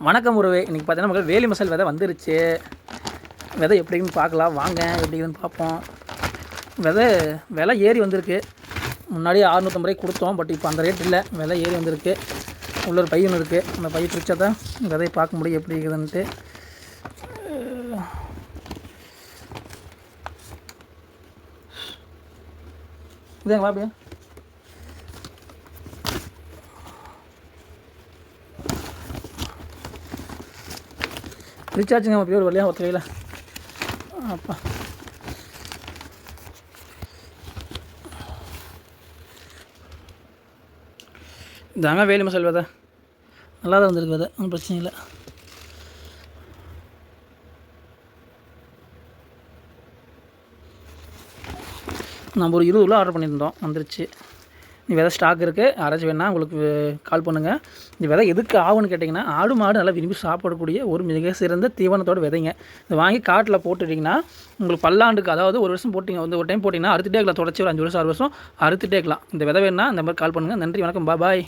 வணக்கம் உறவே. இன்றைக்கி பார்த்தீங்கன்னா நமக்கு வேலி மசால் விதை வந்துருச்சு. விதை எப்படின்னு பார்க்கலாம் வாங்க, எப்படின்னு பார்ப்போம். விலை ஏறி வந்திருக்கு. முன்னாடி 650 ரூபாய்க்கு கொடுத்தோம், பட் இப்போ அந்த ரேட் இல்லை, விலை ஏறி வந்திருக்கு. உள்ள ஒரு பை ஒன்று இருக்குது, அந்த பை பிரிச்சா தான் விதையை பார்க்க முடியும் எப்படி இருக்குதுன்ட்டு. இதேங்களா அப்படியே ரீசார்ஜுங்க அப்படி ஒரு வழியாக ஒத்த கையில். அப்பா இதாங்க வேலி மசால் விதை. நல்லா தான் வந்திருக்கு விதை, ஒன்றும் பிரச்சனை இல்லை. நம்ம ஒரு 20 கிலோ ஆர்டர் பண்ணியிருந்தோம், வந்துருச்சு. இந்த விதை ஸ்டாக் இருக்குது, யாராச்சும் வேணால் உங்களுக்கு கால் பண்ணுங்கள். இந்த விதை எதுக்கு ஆகும்னு கேட்டிங்கன்னா, ஆடு மாடு நல்லா விரும்பி சாப்பிடக்கூடிய ஒரு மிக சிறந்த தீவனத்தோட விதைங்க. இதை வாங்கி காட்டில் போட்டுட்டிங்கன்னா உங்களுக்கு பல்லாண்டுக்கு, அதாவது ஒரு வருஷம் போட்டிங்க, வந்து ஒரு டைம் போட்டிங்கன்னா அறுத்துட்டே இருக்கலாம். தொடச்சி ஒரு 5 வருஷம் 6 வருஷம் அறுத்துட்டே இருக்கலாம். இந்த விதை வேணால் இந்த மாதிரி கால் பண்ணுங்கள். நன்றி, வணக்கம், பாய்.